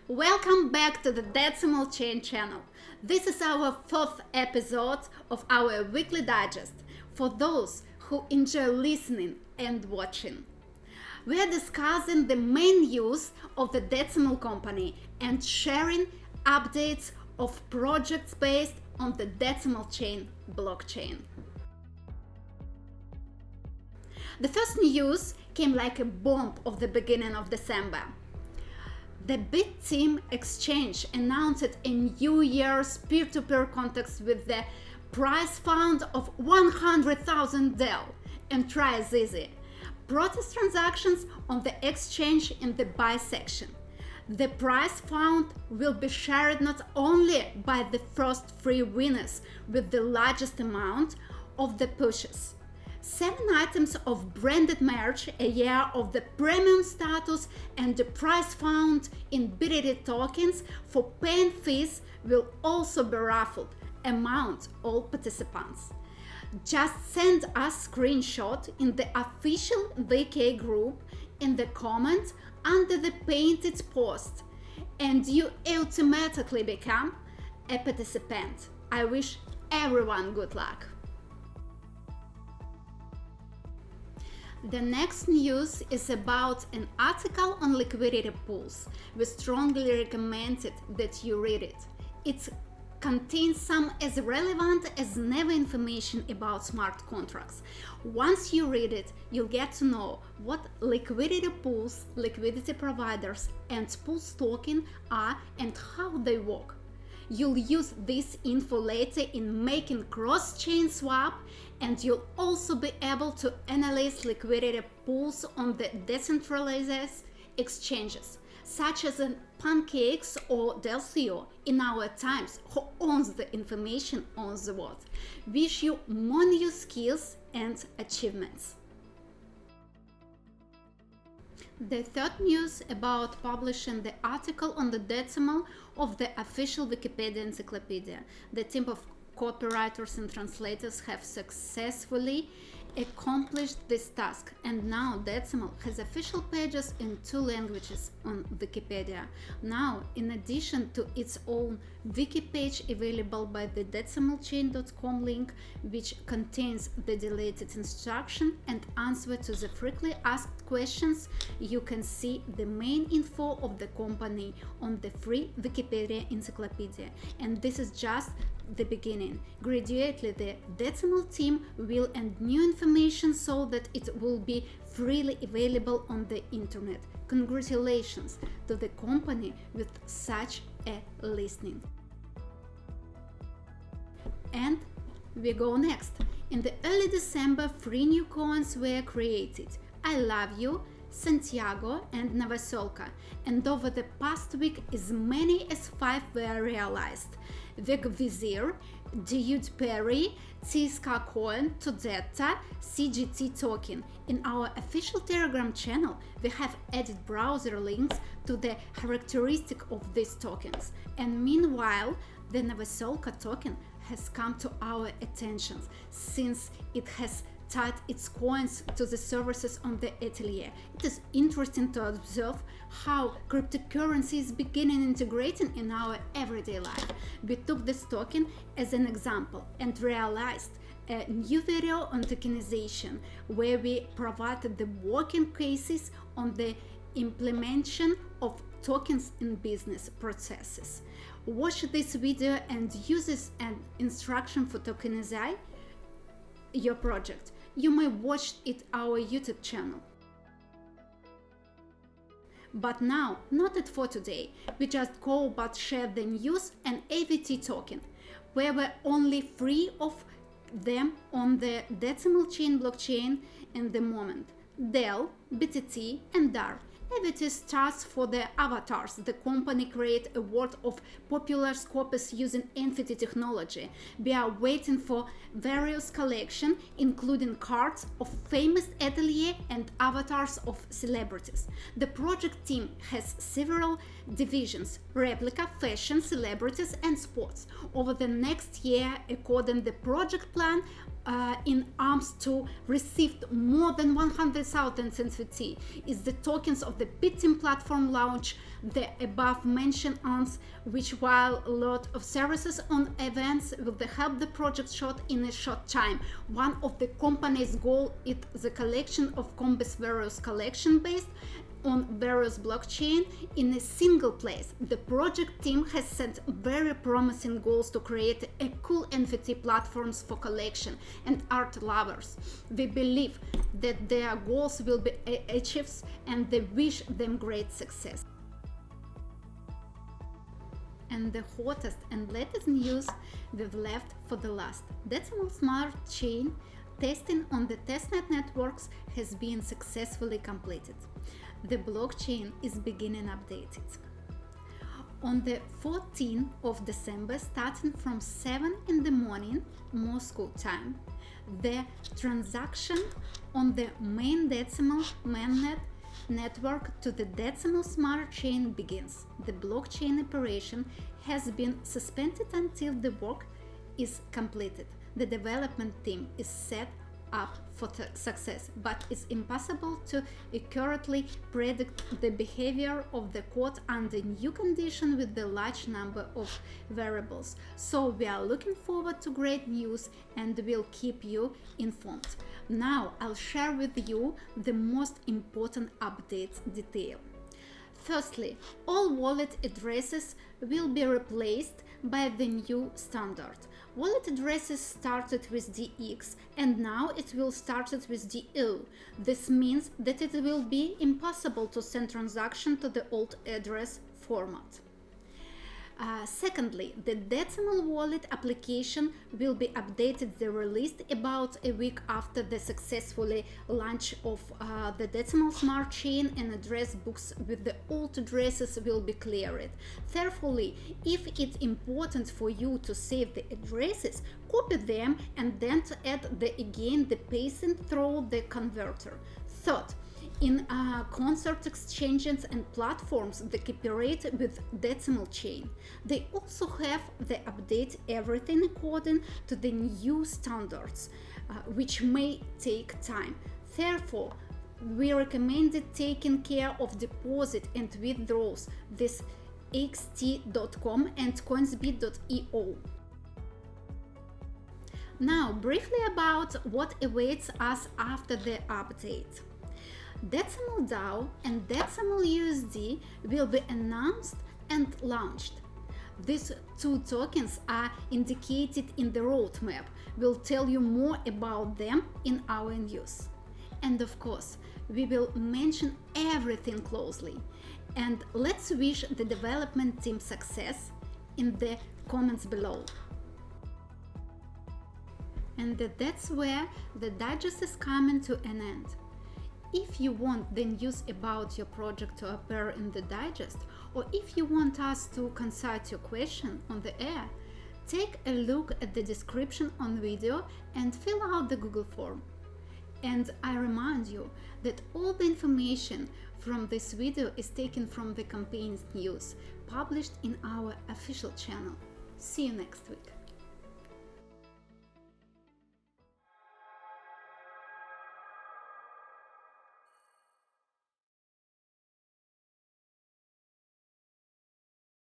Welcome back to the DecimalChain channel. This is our fourth episode of our weekly digest for those who enjoy listening and watching. We are discussing the main use of the Decimal Company and sharing updates of projects based on the DecimalChain blockchain. The first news came like a bomb of the beginning of December. The Bit.Team exchange announced a New Year's peer-to-peer contest with the prize fund of 100,000 DEL. And try is easy. Process transactions on the exchange in the buy section. The prize fund will be shared not only by the first three winners with the largest amount of the purchase. 7 items of branded merch, a year of the premium status, and the prize found in Bit.Team tokens for paying fees will also be raffled among all participants. Just send a screenshot in the official VK group in the comments under the painted post, and you automatically become a participant. I wish everyone good luck. The next news is about an article on liquidity pools. We strongly recommend that you read it. It contains some as relevant as never information about smart contracts. Once you read it, you'll get to know what liquidity pools, liquidity providers, and pools token are and how they work. You'll use this info later in making cross-chain swap, and you'll also be able to analyze liquidity pools on the decentralized exchanges, such as Pancakes or Delcio in our times, who owns the information on the world. Wish you more new skills and achievements. The third news about publishing the article on the decimal of the official Wikipedia encyclopedia. The team of copywriters and translators have successfully accomplished this task, and now Decimal has official pages in 2 languages on Wikipedia. Now, in addition to its own wiki page available by the DecimalChain.com link, which contains the deleted instruction and answer to the frequently asked questions, you can see the main info of the company on the free Wikipedia encyclopedia. And this is just the beginning. Gradually, the Decimal team will add new information so that it will be freely available on the internet. Congratulations to the company with such a listening. And we go next. In the early December, 3 new coins were created. I Love You, Santiago, and Novoselka, and over the past week as many as 5 were realized. The Vizier, Dude Perry, CSK Coin, Todetta, CGT token. In our official Telegram channel, we have added browser links to the characteristic of these tokens. And meanwhile, the Novoselka token has come to our attention since it has tied its coins to the services on the Atelier. It is interesting to observe how cryptocurrency is beginning integrating in our everyday life. We took this token as an example and realized a new video on tokenization where we provided the working cases on the implementation of tokens in business processes. Watch this video and use this as an instruction for tokenizing your project. You may watch it our YouTube channel. But now, not it for today. We just go but share the news and AVT token, where we're only 3 of them on the DecimalChain blockchain in the moment: DEL, BTT, and DAR. AVT starts for the avatars. The company created a world of popular scopes using NFT technology. We are waiting for various collections, including cards of famous atelier and avatars of celebrities. The project team has several divisions: replica, fashion, celebrities, and sports. Over the next year, according to the project plan, in arms to receive more than 100,000 NFT is the tokens of the Bit.Team platform launch, the above mentioned arms, which while a lot of services on events will help the project short in a short time. One of the company's goal is the collection of Coinbase various collection based on various blockchain in a single place. The project team has set very promising goals to create a cool NFT platforms for collection and art lovers. We believe that their goals will be achieved and they wish them great success. And the hottest and latest news we've left for the last. DecimalChain testing on the testnet networks has been successfully completed. The blockchain is beginning updated. On the 14th of December, starting from 7 in the morning Moscow time, the transaction on the main Decimal mainnet network to the Decimal Smart Chain begins. The blockchain operation has been suspended until the work is completed. The development team is set up for success, but it's impossible to accurately predict the behavior of the code under new conditions with the large number of variables. So we are looking forward to great news and will keep you informed. Now I'll share with you the most important updates detail. Firstly, all wallet addresses will be replaced by the new standard. Wallet addresses started with DX and now it will start with DO. This means that it will be impossible to send transaction to the old address format. Secondly, the Decimal Wallet application will be updated, released about a week after the successful launch of the Decimal Smart Chain, and address books with the old addresses will be cleared. Therefore, if it's important for you to save the addresses, copy them and then to add the pasting through the converter. Third, in concert exchanges and platforms that cooperate with DecimalChain, they also have the update everything according to the new standards, which may take time. Therefore, we recommend taking care of deposit and withdrawals with xt.com and coinsbit.io. Now, briefly about what awaits us after the update. Decimal DAO and Decimal USD will be announced and launched. These two tokens are indicated in the roadmap. We'll tell you more about them in our news. And of course, we will mention everything closely. And let's wish the development team success in the comments below. And that's where the digest is coming to an end. If you want the news about your project to appear in the digest, or if you want us to consult your question on the air, take a look at the description on video and fill out the Google form. And I remind you that all the information from this video is taken from the campaign's news, published in our official channel. See you next week.